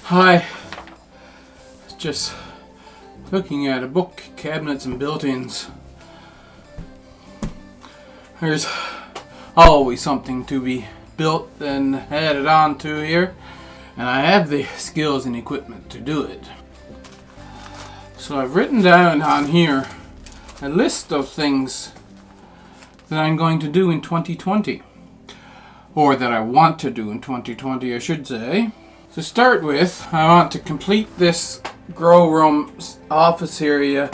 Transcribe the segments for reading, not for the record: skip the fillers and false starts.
Hi, just looking at a book, cabinets and built-ins. There's always something to be built and added on to here, and I have the skills and equipment to do it. So I've written down on here a list of things that I'm going to do in 2020, or that I want to do in 2020, I should say. To start with, I want to complete this grow room office area,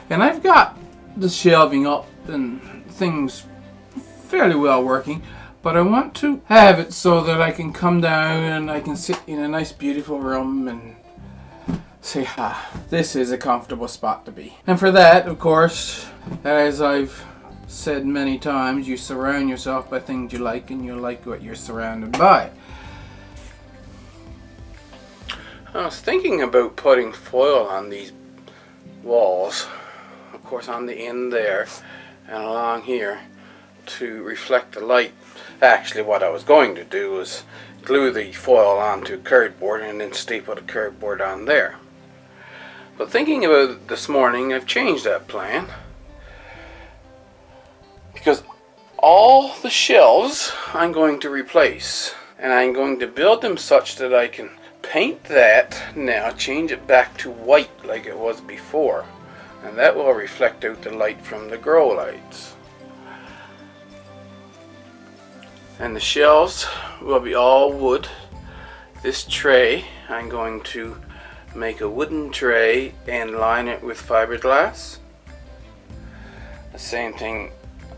and I've got the shelving up and things fairly well working, but I want to have it so that I can come down and I can sit in a nice beautiful room and say, this is a comfortable spot to be. And for that, of course, as I've said many times, you surround yourself by things you like, and you like what you're surrounded by. I was thinking about putting foil on these walls, of course on the end there and along here, to reflect the light. Actually, what I was going to do was glue the foil onto cardboard and then staple the cardboard on there. But thinking about it this morning, I've changed that plan, because all the shelves I'm going to replace, and I'm going to build them such that I can paint that now, change it back to white like it was before, and that will reflect out the light from the grow lights. And the shelves will be all wood. This tray, I'm going to make a wooden tray and line it with fiberglass. The same thing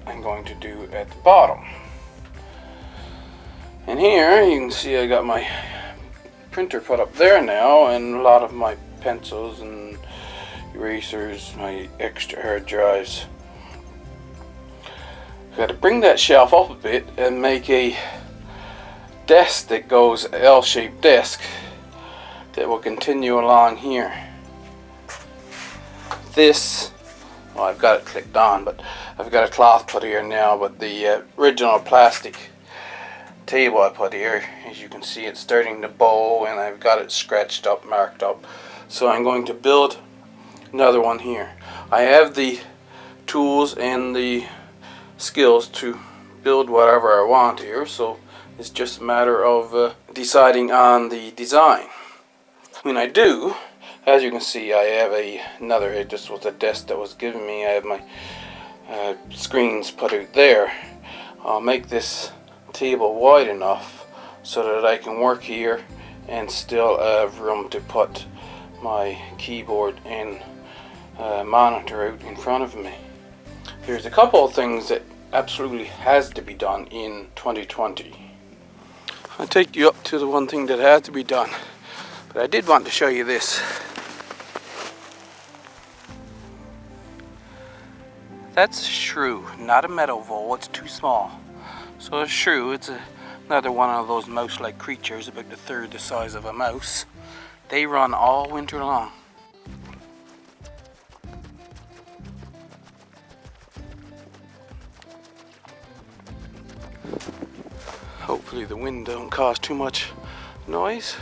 I'm going to do at the bottom. And here you can see I got my printer put up there now, and a lot of my pencils and erasers, my extra hard drives. I've got to bring that shelf up a bit and make a desk that goes, L-shaped desk, that will continue along here. This, well, I've got it clicked on, but I've got a cloth put here now, but the original plastic table I put here, as you can see, it's starting to bow, and I've got it scratched up, marked up. So I'm going to build another one here. I have the tools and the skills to build whatever I want here, so it's just a matter of deciding on the design. When I do, as you can see, I have another, this was a desk that was given me. I have my screens put out there. I'll make this table wide enough so that I can work here and still have room to put my keyboard and monitor out in front of me. There's a couple of things that absolutely has to be done in 2020. I'll take you up to the one thing that has to be done, but I did want to show you this. That's a shrew, not a meadow vole. It's too small. So a shrew, it's another one of those mouse-like creatures, about a third the size of a mouse. They run all winter long. Hopefully the wind don't cause too much noise.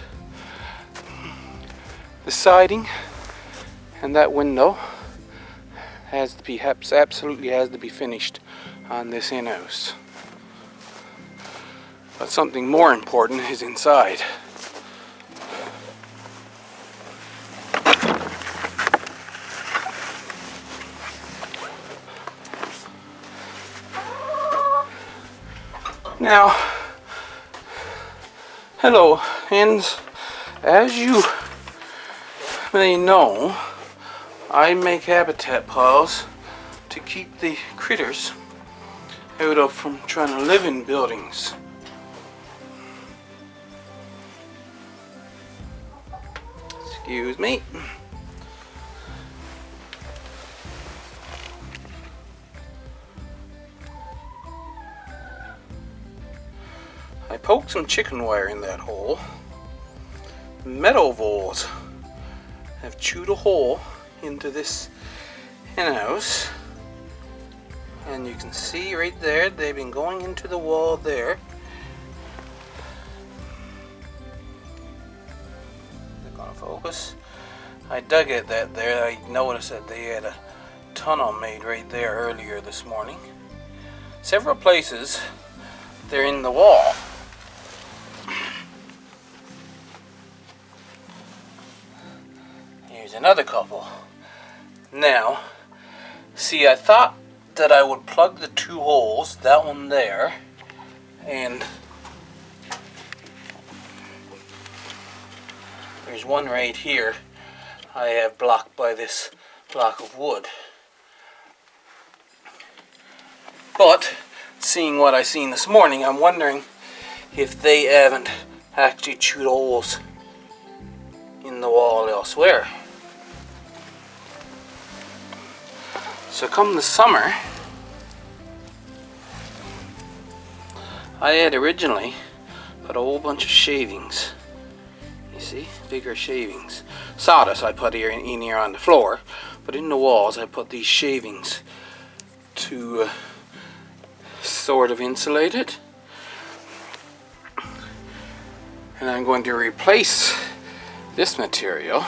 The siding and that window has to be, absolutely has to be finished on this in-house. But something more important is inside. Now, hello, and as you may know, I make habitat piles to keep the critters out of from trying to live in buildings. Excuse me. I poked some chicken wire in that hole. Meadow voles have chewed a hole into this hen house, and you can see right there they've been going into the wall there. focus. I dug at that there. I noticed that they had a tunnel made right there earlier this morning. Several places they're in the wall. Here's another couple. Now, see, I thought that I would plug the two holes, that one there, and there's one right here I have blocked by this block of wood. But, seeing what I seen this morning, I'm wondering if they haven't actually chewed holes in the wall elsewhere. So come the summer, I had originally put a whole bunch of shavings. You see, bigger shavings. Sawdust I put in here on the floor, but in the walls I put these shavings to sort of insulate it. And I'm going to replace this material.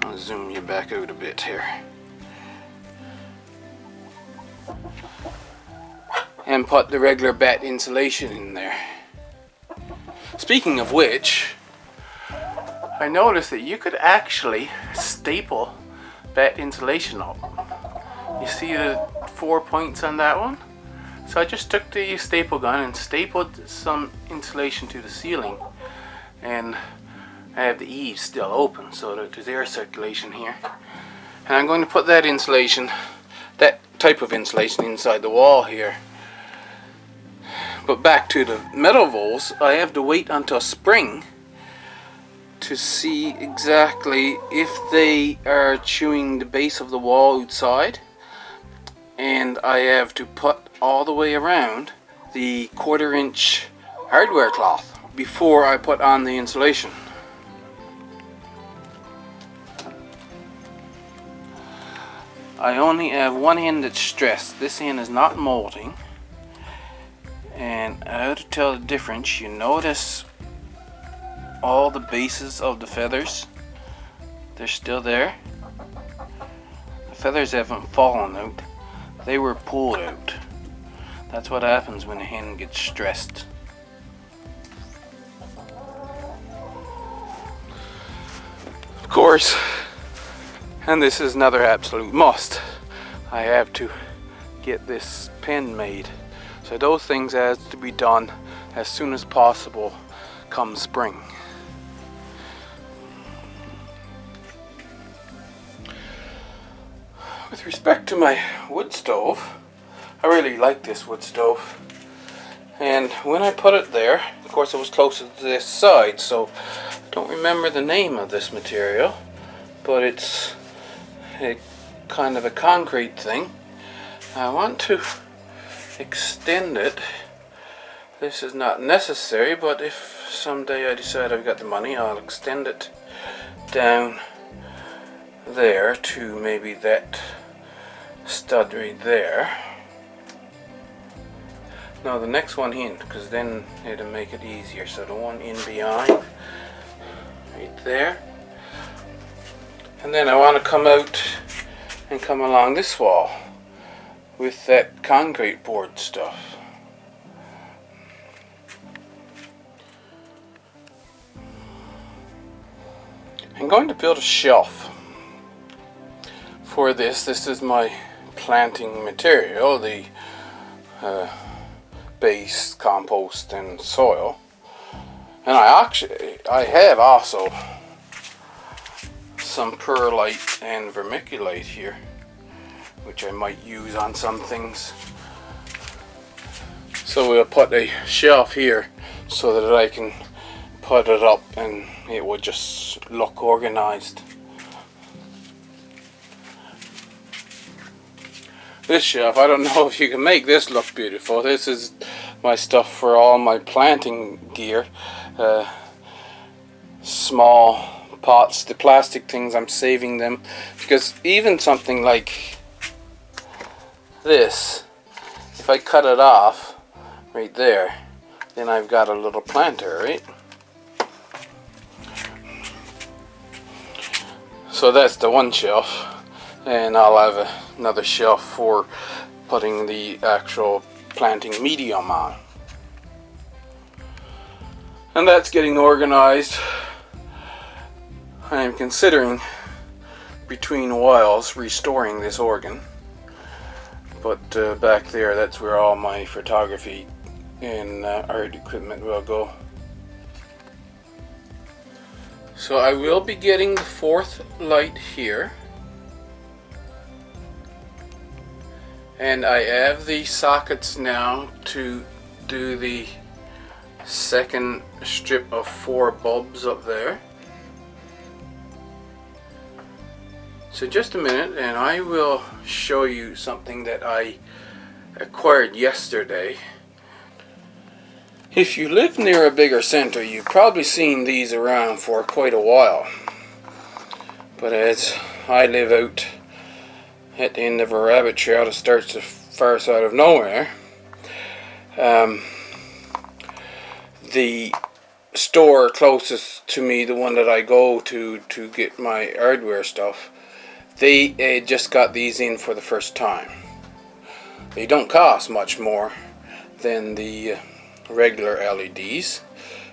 I'll zoom you back out a bit here. And put the regular bat insulation in there. Speaking of which, I noticed that you could actually staple bat insulation up. You see the 4 points on that one? So I just took the staple gun and stapled some insulation to the ceiling, and I have the eaves still open so that there's air circulation here. And I'm going to put that insulation, that type of insulation, inside the wall here. But back to the metal voles, I have to wait until spring to see exactly if they are chewing the base of the wall outside, and I have to put all the way around the 1/4 inch hardware cloth before I put on the insulation. I only have one end that's stressed. This end is not molding. And how to tell the difference, you notice all the bases of the feathers, they're still there. The feathers haven't fallen out, they were pulled out. That's what happens when a hen gets stressed. Of course, and this is another absolute must, I have to get this pen made. So those things has to be done as soon as possible come spring. With respect to my wood stove, I really like this wood stove. And when I put it there, of course it was closer to this side, so I don't remember the name of this material, but it's a kind of a concrete thing. I want to extend it. This is not necessary, but if someday I decide I've got the money, I'll extend it down there to maybe that stud right there. No, the next one in, because then it'll make it easier. So the one in behind, right there. And then I want to come out and come along this wall with that concrete board stuff. I'm going to build a shelf for this. This is my planting material, the base, compost, and soil. And I have also some perlite and vermiculite here, which I might use on some things. So we'll put a shelf here so that I can put it up and it will just look organized. This shelf, I don't know if you can make this look beautiful. This is my stuff for all my planting gear. Small pots, the plastic things, I'm saving them, because even something like this, if I cut it off right there, then I've got a little planter, right? So that's the one shelf, and I'll have another shelf for putting the actual planting medium on. And that's getting organized. I am considering between whiles restoring this organ, but back there, that's where all my photography and art equipment will go. So I will be getting the fourth light here, and I have the sockets now to do the second strip of 4 bulbs up there. So just a minute and I will show you something that I acquired yesterday. If you live near a bigger center, you've probably seen these around for quite a while. But as I live out at the end of a rabbit trail that starts the far side of nowhere, the store closest to me, the one that I go to get my hardware stuff, they just got these in for the first time. They don't cost much more than the regular LEDs,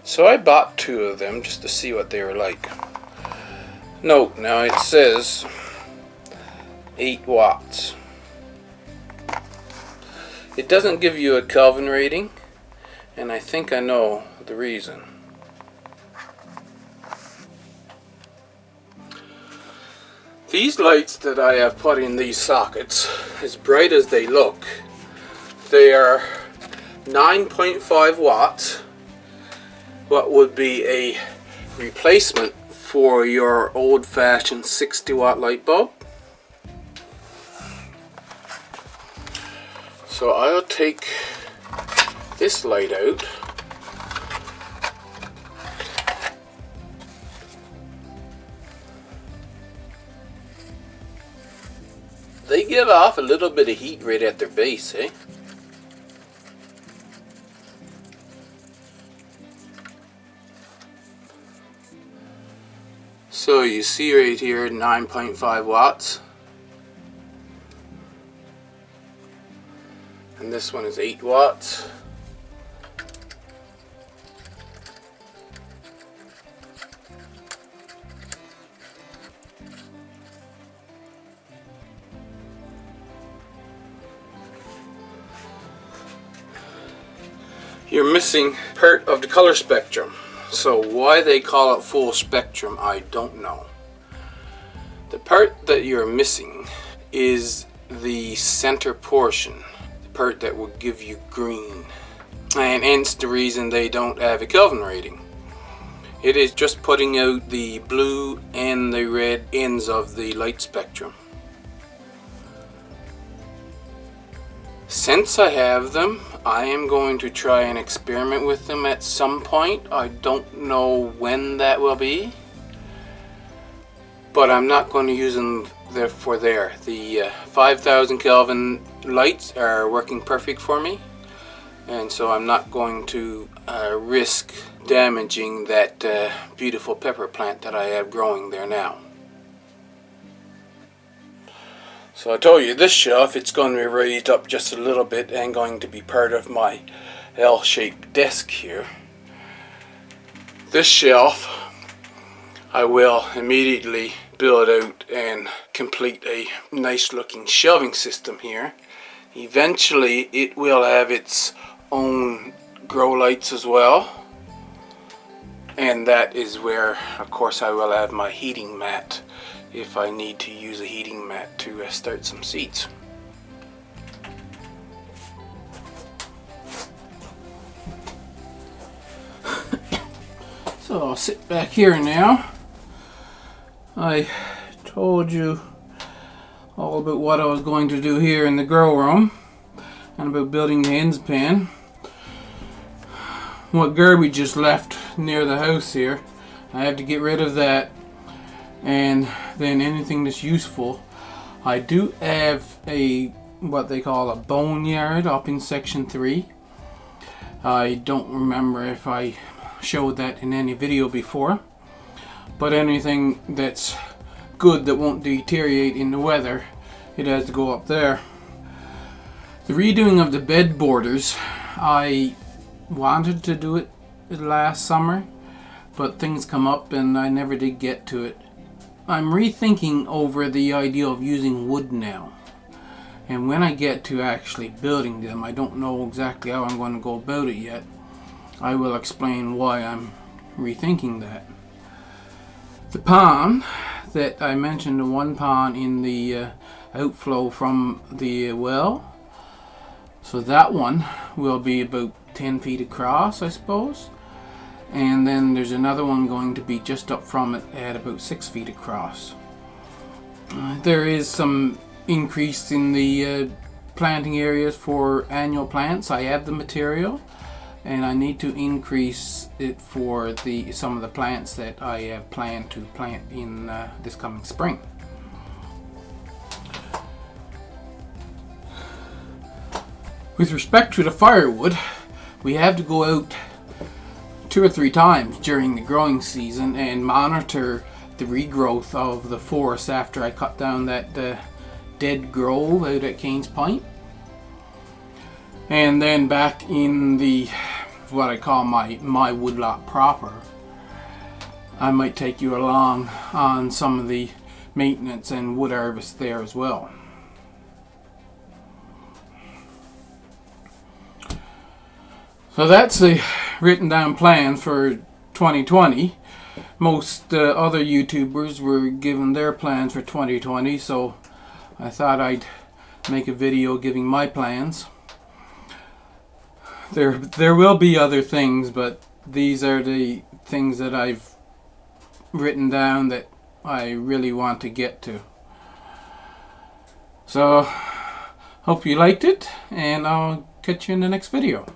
so I bought 2 of them just to see what they were like. Note, now it says 8 watts. It doesn't give you a Kelvin rating, and I think I know the reason. These lights that I have put in these sockets, as bright as they look, they are 9.5 watts, what would be a replacement for your old-fashioned 60-watt light bulb. So I'll take this light out. They give off a little bit of heat right at their base, eh? So you see right here 9.5 watts. And this one is 8 watts. You're missing part of the color spectrum. So why they call it full spectrum, I don't know. The part that you're missing is the center portion, the part that will give you green, and hence the reason they don't have a Kelvin rating. It is just putting out the blue and the red ends of the light spectrum. Since I have them, I am going to try and experiment with them at some point. I don't know when that will be, but I'm not going to use them for there. The 5000 Kelvin lights are working perfect for me, and so I'm not going to risk damaging that beautiful pepper plant that I have growing there now. So I told you this shelf, it's going to be raised up just a little bit and going to be part of my L-shaped desk here. This shelf I will immediately build out and complete a nice looking shelving system here. Eventually it will have its own grow lights as well, and that is where of course I will have my heating mat if I need to use a heating mat to start some seeds. So I'll sit back here now. I told you all about what I was going to do here in the grow room and about building the hens pen. What garbage is left near the house here, I have to get rid of that, and then anything that's useful. I do have a what they call a boneyard up in section 3. I don't remember if I showed that in any video before, but anything that's good that won't deteriorate in the weather, it has to go up there. The redoing of the bed borders, I wanted to do it last summer, but things come up and I never did get to it. I'm rethinking over the idea of using wood now. And when I get to actually building them, I don't know exactly how I'm going to go about it yet. I will explain why I'm rethinking that. The pond that I mentioned, the one pond in the outflow from the well, so that one will be about 10 feet across, I suppose. And then there's another one going to be just up from it at about 6 feet across. There is some increase in the planting areas for annual plants. I have the material, and I need to increase it for some of the plants that I have planned to plant in this coming spring. With respect to the firewood, we have to go out 2 or 3 times during the growing season and monitor the regrowth of the forest after I cut down that dead grove out at Kane's Point. And then back in the what I call my woodlot proper, I might take you along on some of the maintenance and wood harvest there as well. So that's the written down plan for 2020. Most other YouTubers were given their plans for 2020, so I thought I'd make a video giving my plans. There will be other things, but these are the things that I've written down that I really want to get to. So, hope you liked it, and I'll catch you in the next video.